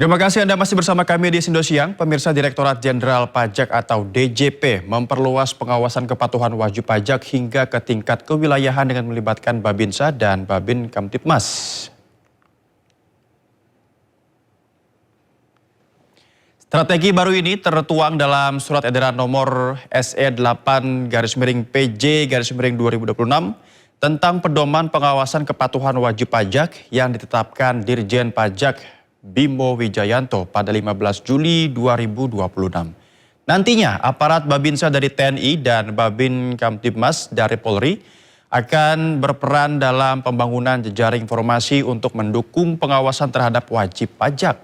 Terima kasih Anda masih bersama kami di Sindo Siang. Pemirsa, Direktorat Jenderal Pajak atau DJP memperluas pengawasan kepatuhan wajib pajak hingga ke tingkat kewilayahan dengan melibatkan Babinsa dan Babin Kamtibmas. Strategi baru ini tertuang dalam Surat Edaran Nomor SE 8/PJ/2026 tentang pedoman pengawasan kepatuhan wajib pajak yang ditetapkan Dirjen Pajak Bimo Wijayanto pada 15 Juli 2026. Nantinya aparat Babinsa dari TNI dan Babin Kamtibmas dari Polri akan berperan dalam pembangunan jejaring informasi untuk mendukung pengawasan terhadap wajib pajak.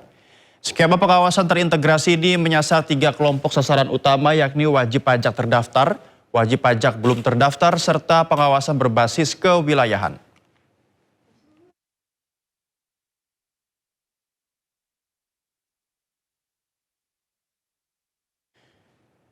Skema pengawasan terintegrasi ini menyasar 3 kelompok sasaran utama, yakni wajib pajak terdaftar, wajib pajak belum terdaftar, serta pengawasan berbasis kewilayahan.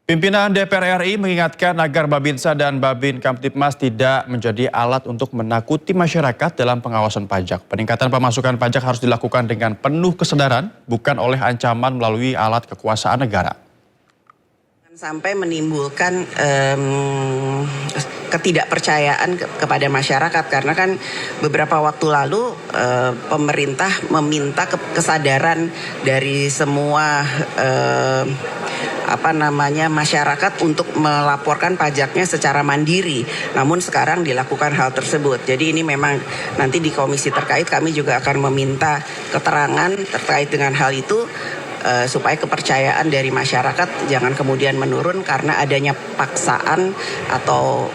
Pimpinan DPR RI mengingatkan agar Babinsa dan Babin Kamtibmas tidak menjadi alat untuk menakuti masyarakat dalam pengawasan pajak. Peningkatan pemasukan pajak harus dilakukan dengan penuh kesadaran, bukan oleh ancaman melalui alat kekuasaan negara. Sampai menimbulkan ketidakpercayaan kepada masyarakat, karena kan beberapa waktu lalu pemerintah meminta kesadaran dari semua masyarakat untuk melaporkan pajaknya secara mandiri. Namun sekarang dilakukan hal tersebut. Jadi ini memang nanti di komisi terkait kami juga akan meminta keterangan terkait dengan hal itu, supaya kepercayaan dari masyarakat jangan kemudian menurun karena adanya paksaan atau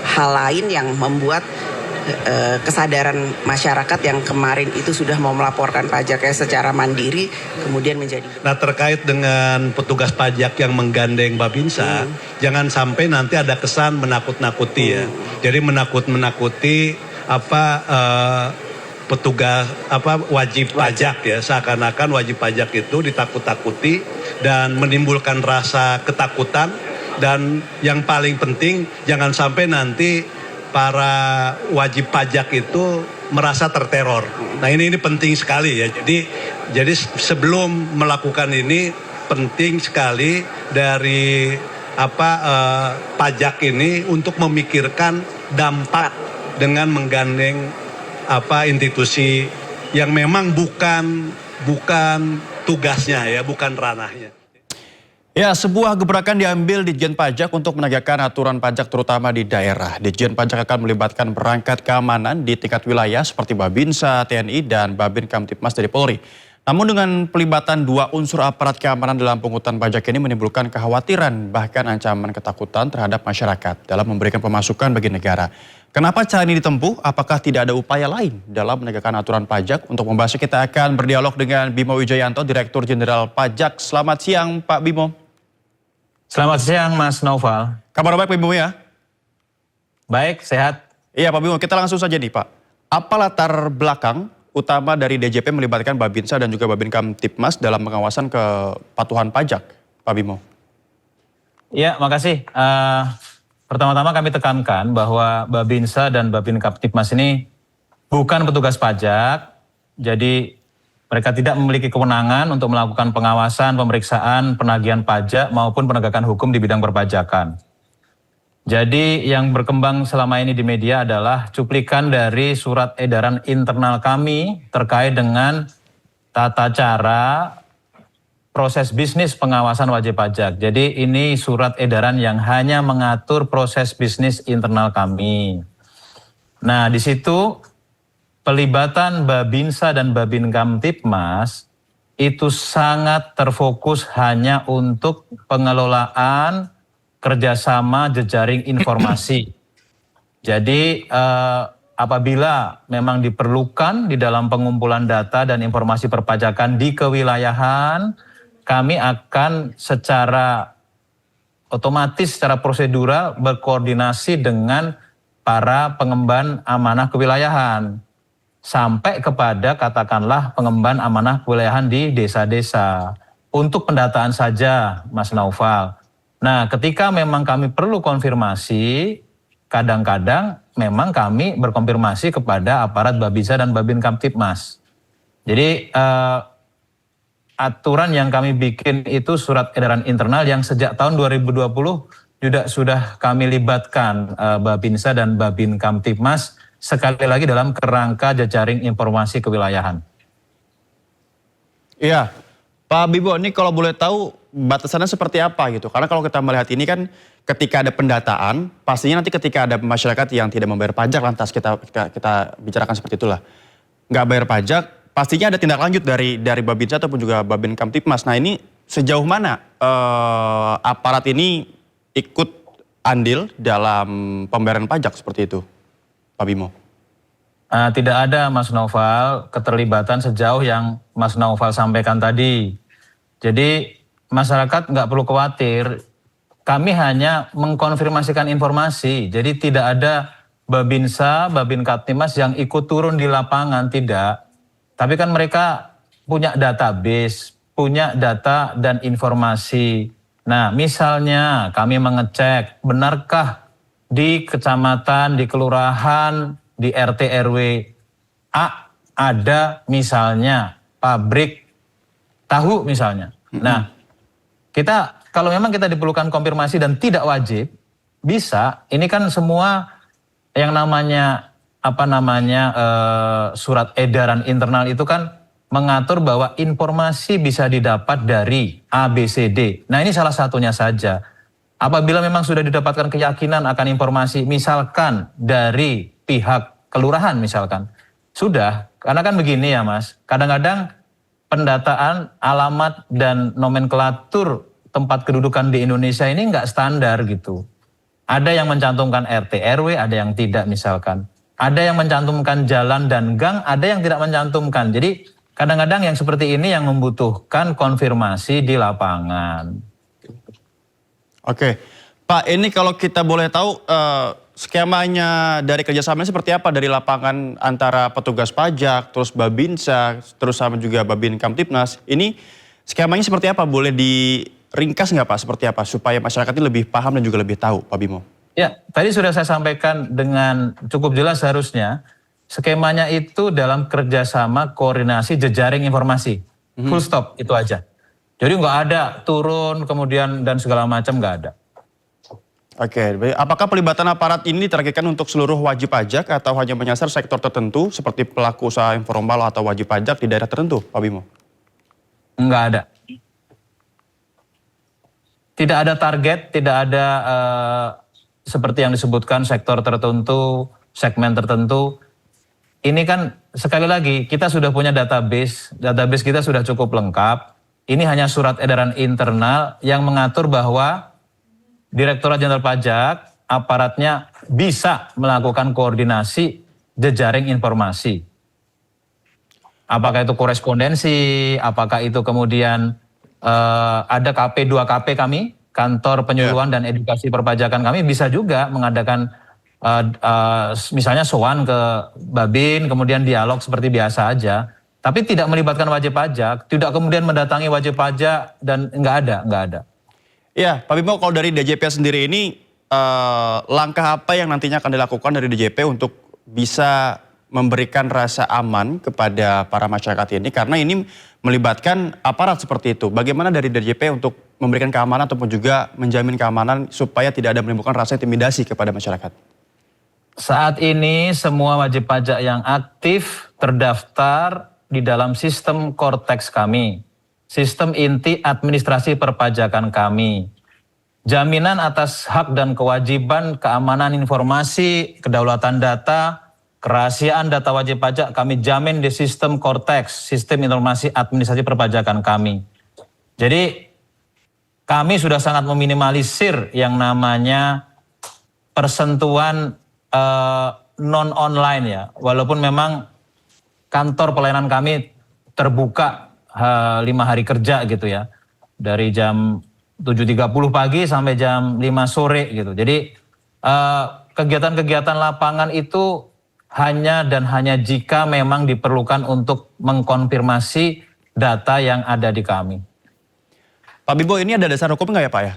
hal lain yang membuat kesadaran masyarakat yang kemarin itu sudah mau melaporkan pajaknya secara mandiri kemudian menjadi. Nah, terkait dengan petugas pajak yang menggandeng Babinsa, jangan sampai nanti ada kesan menakut-nakuti ya. Jadi menakut-nakuti petugas wajib pajak ya, seakan-akan wajib pajak itu ditakut-takuti dan menimbulkan rasa ketakutan, dan yang paling penting jangan sampai nanti para wajib pajak itu merasa terteror. Nah, ini penting sekali ya. Jadi sebelum melakukan ini penting sekali dari pajak ini untuk memikirkan dampak dengan menggandeng institusi yang memang bukan tugasnya ya, bukan ranahnya. Ya, sebuah gebrakan diambil Ditjen Pajak untuk menegakkan aturan pajak terutama di daerah. Ditjen Pajak akan melibatkan perangkat keamanan di tingkat wilayah seperti Babinsa, TNI, dan Babin Kamtibmas dari Polri. Namun dengan pelibatan 2 unsur aparat keamanan dalam pungutan pajak ini menimbulkan kekhawatiran, bahkan ancaman ketakutan terhadap masyarakat dalam memberikan pemasukan bagi negara. Kenapa cara ini ditempuh? Apakah tidak ada upaya lain dalam menegakkan aturan pajak? Untuk membahasnya kita akan berdialog dengan Bimo Wijayanto, Direktur Jenderal Pajak. Selamat siang Pak Bimo. Selamat siang Mas Naufal. Kabar baik Pak Bimo ya? Baik, sehat. Iya Pak Bimo, kita langsung saja nih Pak. Apa latar belakang utama dari DJP melibatkan Babinsa dan juga Babin Kamtibmas dalam pengawasan kepatuhan pajak, Pak Bimo? Iya, makasih. Pertama-tama kami tekankan bahwa Babinsa dan Babin Kamtibmas ini bukan petugas pajak, jadi mereka tidak memiliki kewenangan untuk melakukan pengawasan, pemeriksaan, penagihan pajak maupun penegakan hukum di bidang perpajakan. Jadi yang berkembang selama ini di media adalah cuplikan dari surat edaran internal kami terkait dengan tata cara proses bisnis pengawasan wajib pajak. Jadi ini surat edaran yang hanya mengatur proses bisnis internal kami. Nah, di situ pelibatan Babinsa dan Babin Kamtibmas itu sangat terfokus hanya untuk pengelolaan kerjasama jejaring informasi. Jadi apabila memang diperlukan di dalam pengumpulan data dan informasi perpajakan di kewilayahan, kami akan secara otomatis, secara prosedural berkoordinasi dengan para pengemban amanah kewilayahan. Sampai kepada katakanlah pengemban amanah kewilayahan di desa-desa. Untuk pendataan saja Mas Naufal. Nah, ketika memang kami perlu konfirmasi, kadang-kadang memang kami berkonfirmasi kepada aparat Babinsa dan Babin Kamtibmas. Jadi aturan yang kami bikin itu surat edaran internal yang sejak tahun 2020 juga sudah kami libatkan Babinsa dan Babin Kamtibmas sekali lagi dalam kerangka jejaring informasi kewilayahan. Iya, Pak Bibo, ini kalau boleh tahu batasannya seperti apa gitu? Karena kalau kita melihat ini kan ketika ada pendataan, pastinya nanti ketika ada masyarakat yang tidak membayar pajak, lantas kita bicarakan seperti itulah, nggak bayar pajak, pastinya ada tindak lanjut dari Babinsa ataupun juga Babin Kamtibmas. Nah ini sejauh mana aparat ini ikut andil dalam pembayaran pajak seperti itu, Pak Bimo? Tidak ada Mas Noval keterlibatan sejauh yang Mas Noval sampaikan tadi. Jadi masyarakat nggak perlu khawatir, kami hanya mengkonfirmasikan informasi. Jadi tidak ada Babinsa, Babin Kamtibmas yang ikut turun di lapangan, tidak. Tapi kan mereka punya database, punya data dan informasi. Nah misalnya kami mengecek benarkah di kecamatan, di kelurahan, di RT RW A ada misalnya pabrik tahu misalnya. Nah, kita kalau memang kita diperlukan konfirmasi dan tidak wajib, bisa. Ini kan semua yang namanya surat edaran internal itu kan mengatur bahwa informasi bisa didapat dari A, B, C, D. Nah ini salah satunya saja. Apabila memang sudah didapatkan keyakinan akan informasi, misalkan dari pihak kelurahan misalkan, sudah, karena kan begini ya Mas, kadang-kadang pendataan alamat dan nomenklatur tempat kedudukan di Indonesia ini nggak standar gitu. Ada yang mencantumkan RT RW, ada yang tidak misalkan. Ada yang mencantumkan jalan dan gang, ada yang tidak mencantumkan. Jadi kadang-kadang yang seperti ini yang membutuhkan konfirmasi di lapangan. Oke, Pak, ini kalau kita boleh tahu skemanya dari kerjasamanya seperti apa dari lapangan antara petugas pajak, terus Babinsa, terus sama juga Babin Kamtibmas. Ini skemanya seperti apa? Boleh diringkas nggak Pak? Seperti apa supaya masyarakat ini lebih paham dan juga lebih tahu, Pak Bimo? Ya, tadi sudah saya sampaikan dengan cukup jelas harusnya. Skemanya itu dalam kerjasama koordinasi jejaring informasi. Full stop, itu aja. Jadi nggak ada turun kemudian dan segala macam, nggak ada. Oke, apakah pelibatan aparat ini ditargetkan untuk seluruh wajib pajak atau hanya menyasar sektor tertentu seperti pelaku usaha informal atau wajib pajak di daerah tertentu, Pak Bimo? Nggak ada. Tidak ada target, tidak ada seperti yang disebutkan sektor tertentu, segmen tertentu. Ini kan sekali lagi kita sudah punya database kita sudah cukup lengkap. Ini hanya surat edaran internal yang mengatur bahwa Direktorat Jenderal Pajak aparatnya bisa melakukan koordinasi jejaring informasi. Apakah itu korespondensi, apakah itu kemudian ada KP 2KP kami, kantor penyuluhan dan edukasi perpajakan kami bisa juga mengadakan misalnya sowan ke Babin, kemudian dialog seperti biasa aja, tapi tidak melibatkan wajib pajak, tidak kemudian mendatangi wajib pajak dan nggak ada. Iya, Pak Bimo, kalau dari DJP sendiri ini langkah apa yang nantinya akan dilakukan dari DJP untuk bisa memberikan rasa aman kepada para masyarakat ini, karena ini melibatkan aparat seperti itu. Bagaimana dari DJP untuk memberikan keamanan ataupun juga menjamin keamanan supaya tidak ada menimbulkan rasa intimidasi kepada masyarakat? Saat ini semua wajib pajak yang aktif terdaftar di dalam sistem Kortex kami, sistem inti administrasi perpajakan kami. Jaminan atas hak dan kewajiban keamanan informasi, kedaulatan data, kerahasiaan data wajib pajak kami jamin di sistem Kortex, sistem informasi administrasi perpajakan kami. Jadi kami sudah sangat meminimalisir yang namanya persentuhan non-online ya, walaupun memang kantor pelayanan kami terbuka 5 hari kerja gitu ya, dari jam 7.30 pagi sampai jam 5 sore gitu. Jadi kegiatan-kegiatan lapangan itu hanya jika memang diperlukan untuk mengkonfirmasi data yang ada di kami. Pak Bibo, ini ada dasar hukum nggak ya Pak ya?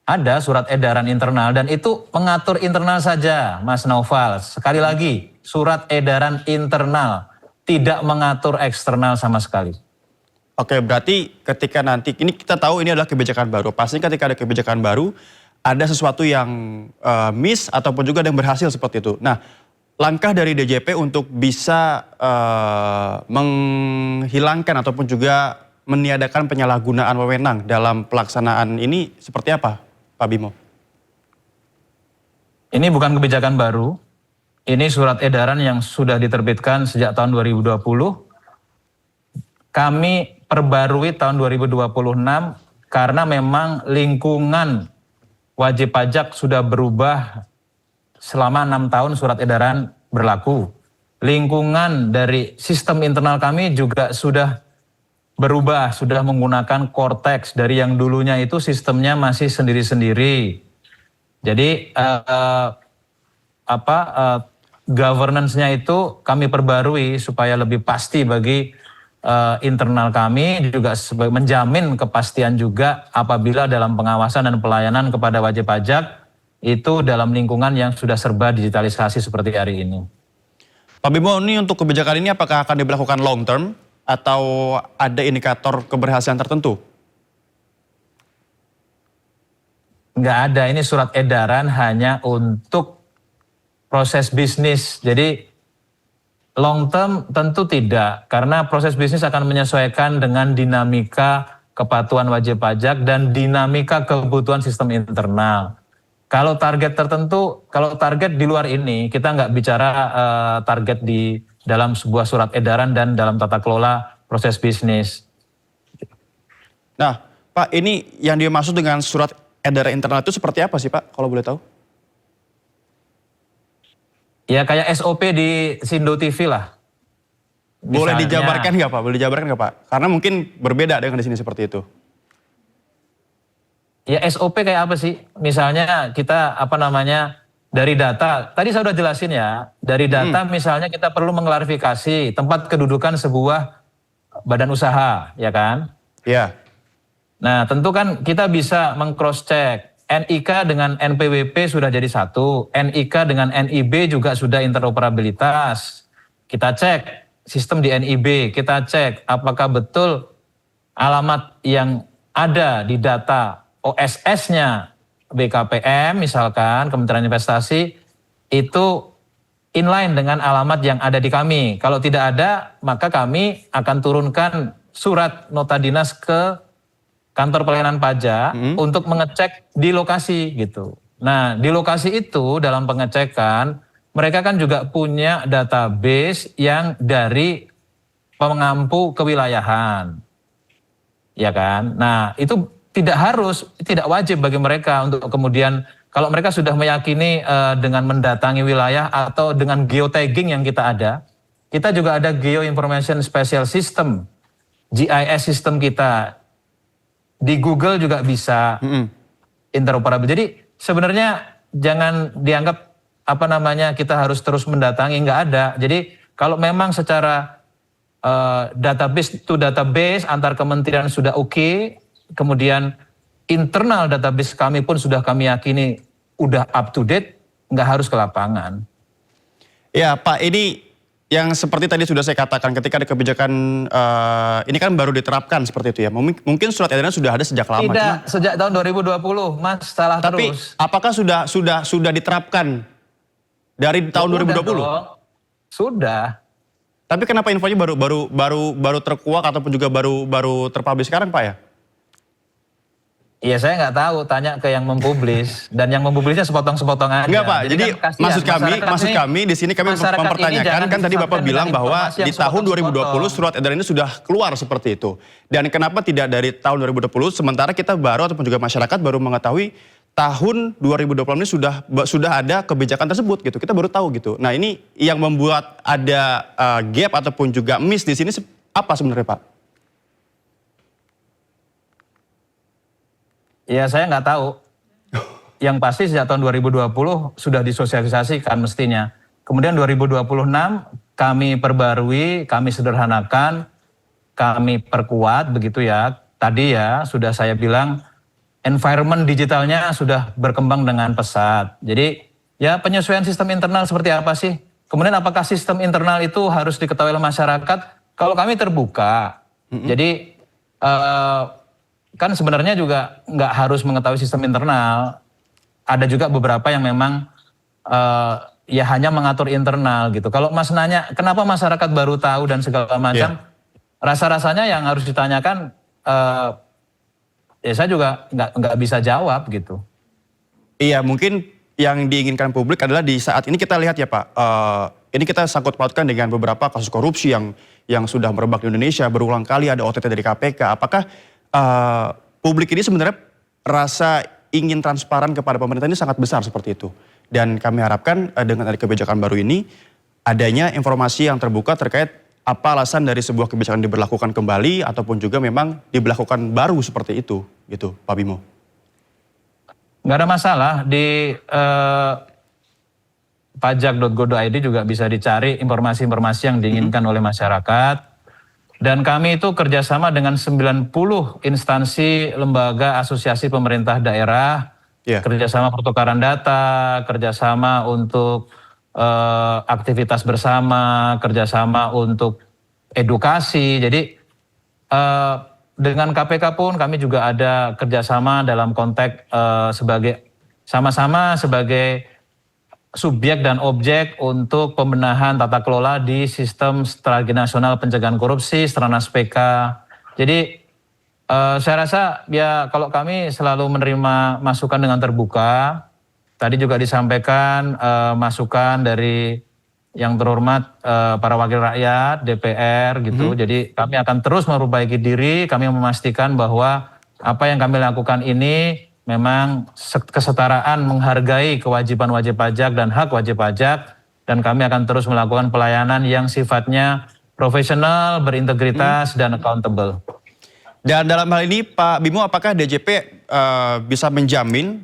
Ada surat edaran internal dan itu mengatur internal saja, Mas Noval. Sekali lagi, surat edaran internal. tidak mengatur eksternal sama sekali. Oke, berarti ketika nanti, ini kita tahu ini adalah kebijakan baru. Pasti ketika ada kebijakan baru, ada sesuatu yang miss ataupun juga ada yang berhasil seperti itu. Nah, langkah dari DJP untuk bisa menghilangkan ataupun juga meniadakan penyalahgunaan wewenang dalam pelaksanaan ini seperti apa, Pak Bimo? Ini bukan kebijakan baru, ini surat edaran yang sudah diterbitkan sejak tahun 2020. Kami perbarui tahun 2026 karena memang lingkungan wajib pajak sudah berubah selama 6 tahun surat edaran berlaku. Lingkungan dari sistem internal kami juga sudah berubah, sudah menggunakan Cortex dari yang dulunya itu sistemnya masih sendiri-sendiri. Jadi governance-nya itu kami perbarui supaya lebih pasti bagi internal kami, juga menjamin kepastian juga apabila dalam pengawasan dan pelayanan kepada wajib pajak itu dalam lingkungan yang sudah serba digitalisasi seperti hari ini. Pak Bimo, ini untuk kebijakan ini apakah akan diberlakukan long term atau ada indikator keberhasilan tertentu? Nggak ada, ini surat edaran hanya untuk proses bisnis. Jadi long term tentu tidak, karena proses bisnis akan menyesuaikan dengan dinamika kepatuhan wajib pajak dan dinamika kebutuhan sistem internal. Kalau target tertentu, kalau target di luar ini, kita nggak bicara target di dalam sebuah surat edaran dan dalam tata kelola proses bisnis. Nah, Pak, ini yang dimaksud dengan surat edaran internal itu seperti apa sih, Pak, kalau boleh tahu? Ya kayak SOP di Sindo TV lah. Boleh Misalnya, dijabarkan nggak, Pak? Boleh dijabarkan nggak, Pak? Karena mungkin berbeda dengan di sini seperti itu. ya SOP kayak apa sih? Misalnya kita dari data, tadi saya udah jelasin ya, dari data misalnya kita perlu mengklarifikasi tempat kedudukan sebuah badan usaha, ya kan? Ya. Nah tentu kan kita bisa meng-cross check, NIK dengan NPWP sudah jadi satu, NIK dengan NIB juga sudah interoperabilitas. Kita cek sistem di NIB, kita cek apakah betul alamat yang ada di data OSS-nya BKPM misalkan, Kementerian Investasi, itu inline dengan alamat yang ada di kami. Kalau tidak ada, maka kami akan turunkan surat nota dinas ke kantor pelayanan pajak untuk mengecek di lokasi gitu. Nah, di lokasi itu dalam pengecekan, mereka kan juga punya database yang dari pengampu kewilayahan. Ya kan? Nah, itu tidak wajib bagi mereka untuk kemudian kalau mereka sudah meyakini dengan mendatangi wilayah atau dengan geotagging yang kita ada, kita juga ada Geo Information Special System, GIS system kita. Di Google juga bisa interoperable. Jadi sebenarnya jangan dianggap kita harus terus mendatangi, nggak ada. Jadi kalau memang secara database to database antar kementerian sudah oke, kemudian internal database kami pun sudah kami yakini udah up to date, nggak harus ke lapangan. Ya Pak, ini yang seperti tadi sudah saya katakan ketika ada kebijakan ini kan baru diterapkan seperti itu ya. Mungkin surat edaran sudah ada sejak lama. Tidak, sejak tahun 2020, Mas, salah tapi terus. Tapi apakah sudah diterapkan dari tahun 2020? Dong. Sudah. Tapi kenapa infonya baru terkuak ataupun juga baru terpublish sekarang, Pak ya? Iya, saya nggak tahu, tanya ke yang mempublis, dan yang mempublisnya sepotong-sepotong aja. Enggak Pak, jadi kan maksud kami di sini kami mempertanyakan, kan tadi Bapak bilang bahwa di tahun 2020 surat edaran ini sudah keluar seperti itu. Dan kenapa tidak dari tahun 2020, sementara kita baru ataupun juga masyarakat baru mengetahui tahun 2020 ini sudah ada kebijakan tersebut gitu. Kita baru tahu gitu. Nah, ini yang membuat ada gap ataupun juga miss di sini apa sebenarnya, Pak? Ya saya nggak tahu. Yang pasti sejak tahun 2020 sudah disosialisasikan mestinya. Kemudian 2026 kami perbarui, kami sederhanakan, kami perkuat begitu ya. Tadi ya sudah saya bilang environment digitalnya sudah berkembang dengan pesat. Jadi ya penyesuaian sistem internal seperti apa sih? Kemudian apakah sistem internal itu harus diketahui oleh masyarakat? Kalau kami terbuka, jadi kan sebenarnya juga nggak harus mengetahui sistem internal. Ada juga beberapa yang memang ya hanya mengatur internal gitu. Kalau Mas nanya kenapa masyarakat baru tahu dan segala macam, rasa-rasanya yang harus ditanyakan ya saya juga nggak bisa jawab gitu. Iya, mungkin yang diinginkan publik adalah di saat ini kita lihat ya Pak, ini kita sangkut pautkan dengan beberapa kasus korupsi yang sudah merebak di Indonesia, berulang kali ada OTT dari KPK. Apakah publik ini sebenarnya rasa ingin transparan kepada pemerintah ini sangat besar seperti itu. Dan kami harapkan dengan ada kebijakan baru ini, adanya informasi yang terbuka terkait apa alasan dari sebuah kebijakan diberlakukan kembali ataupun juga memang diberlakukan baru seperti itu, gitu Pak Bimo. Nggak ada masalah, di pajak.go.id juga bisa dicari informasi-informasi yang diinginkan oleh masyarakat. Dan kami itu kerjasama dengan 90 instansi, lembaga, asosiasi pemerintah daerah, kerjasama pertukaran data, kerjasama untuk aktivitas bersama, kerjasama untuk edukasi. Jadi dengan KPK pun kami juga ada kerjasama dalam konteks sebagai sama-sama sebagai subjek dan objek untuk pembenahan tata kelola di sistem strategi nasional pencegahan korupsi, Stranas PK. Jadi saya rasa ya kalau kami selalu menerima masukan dengan terbuka. Tadi juga disampaikan masukan dari yang terhormat para wakil rakyat, DPR gitu. Jadi kami akan terus memperbaiki diri, kami memastikan bahwa apa yang kami lakukan ini memang kesetaraan menghargai kewajiban wajib pajak dan hak wajib pajak, dan kami akan terus melakukan pelayanan yang sifatnya profesional, berintegritas, dan accountable. Dan dalam hal ini Pak Bimo, apakah DJP bisa menjamin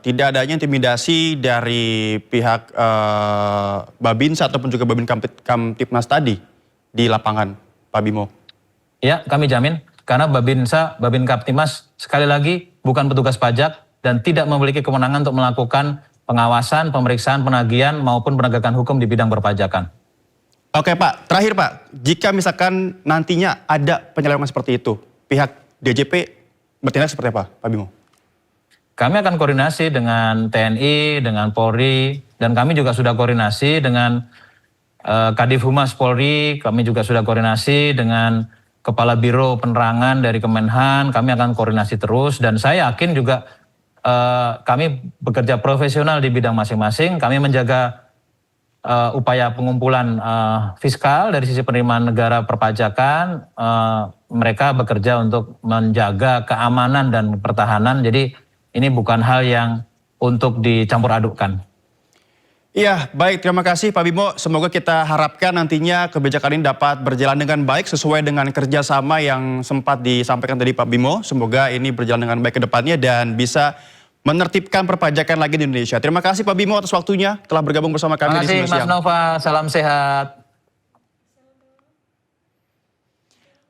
tidak adanya intimidasi dari pihak Babinsa ataupun juga Babin Kamtipmas tadi di lapangan, Pak Bimo? Ya, kami jamin. Karena Babinsa, Babin Kamtipmas sekali lagi bukan petugas pajak dan tidak memiliki kewenangan untuk melakukan pengawasan, pemeriksaan, penagihan maupun penegakan hukum di bidang perpajakan. Oke Pak, terakhir Pak, jika misalkan nantinya ada penyelewengan seperti itu, pihak DJP bertindak seperti apa, Pak Bimo? Kami akan koordinasi dengan TNI, dengan Polri, dan kami juga sudah koordinasi dengan Kadif Humas Polri, kami juga sudah koordinasi dengan Kepala Biro Penerangan dari Kemenhan, kami akan koordinasi terus, dan saya yakin juga kami bekerja profesional di bidang masing-masing, kami menjaga upaya pengumpulan fiskal dari sisi penerimaan negara perpajakan, mereka bekerja untuk menjaga keamanan dan pertahanan, jadi ini bukan hal yang untuk dicampur adukkan. Iya, baik. Terima kasih Pak Bimo. Semoga kita harapkan nantinya kebijakan ini dapat berjalan dengan baik sesuai dengan kerjasama yang sempat disampaikan tadi Pak Bimo. Semoga ini berjalan dengan baik ke depannya dan bisa menertibkan perpajakan lagi di Indonesia. Terima kasih Pak Bimo atas waktunya telah bergabung bersama kami di Siang. Terima kasih Mas Nova, salam sehat.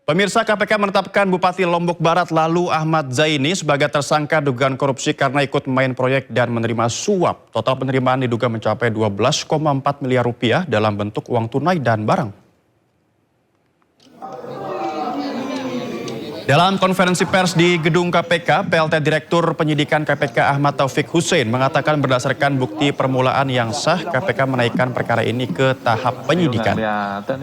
Pemirsa, KPK menetapkan Bupati Lombok Barat Lalu Ahmad Zaini sebagai tersangka dugaan korupsi karena ikut main proyek dan menerima suap. Total penerimaan diduga mencapai 12,4 miliar rupiah dalam bentuk uang tunai dan barang. Dalam konferensi pers di gedung KPK, PLT Direktur Penyidikan KPK Ahmad Taufik Hussein mengatakan berdasarkan bukti permulaan yang sah, KPK menaikkan perkara ini ke tahap penyidikan.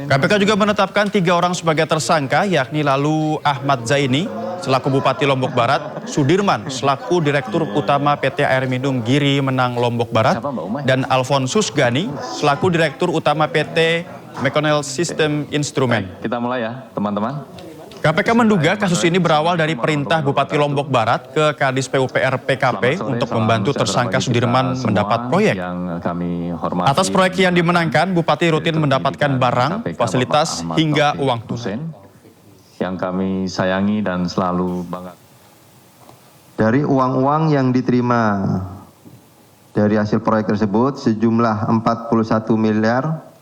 KPK juga menetapkan 3 orang sebagai tersangka, yakni Lalu Ahmad Zaini selaku Bupati Lombok Barat, Sudirman selaku Direktur Utama PT Air Minum Giri Menang Lombok Barat, dan Alfonsus Gani selaku Direktur Utama PT Mekonel System Instrument. Kita mulai ya, teman-teman. KPK menduga kasus ini berawal dari perintah Bupati Lombok Barat ke Kadis PUPR PKP untuk membantu tersangka Sudirman mendapat proyek. Atas proyek yang dimenangkan, Bupati rutin mendapatkan barang, fasilitas, hingga uang tunai. Yang kami sayangi dan selalu bangga. Dari uang-uang yang diterima dari hasil proyek tersebut sejumlah 41 miliar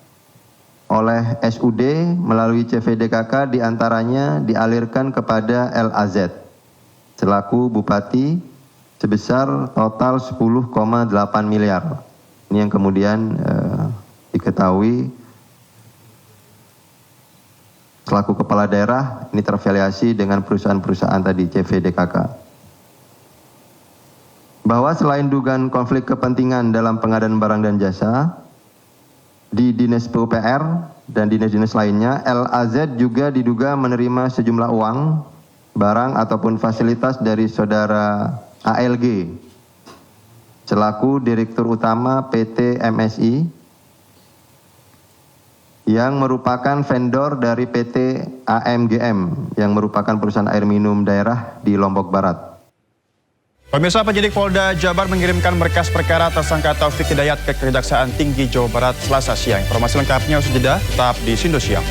oleh SUD melalui CVDKK diantaranya dialirkan kepada LAZ selaku Bupati sebesar total 10,8 miliar. Ini yang kemudian diketahui selaku kepala daerah ini terafiliasi dengan perusahaan-perusahaan tadi CVDKK. Bahwa selain dugaan konflik kepentingan dalam pengadaan barang dan jasa di Dinas PUPR dan dinas-dinas lainnya, LAZ juga diduga menerima sejumlah uang, barang ataupun fasilitas dari saudara ALG selaku Direktur Utama PT MSI yang merupakan vendor dari PT AMGM yang merupakan perusahaan air minum daerah di Lombok Barat. Pemirsa, penyidik Polda Jabar mengirimkan berkas perkara tersangka Taufik Hidayat ke Kejaksaan Tinggi Jawa Barat Selasa siang. Informasi lengkapnya usai jeda, tetap di Sindo Siang.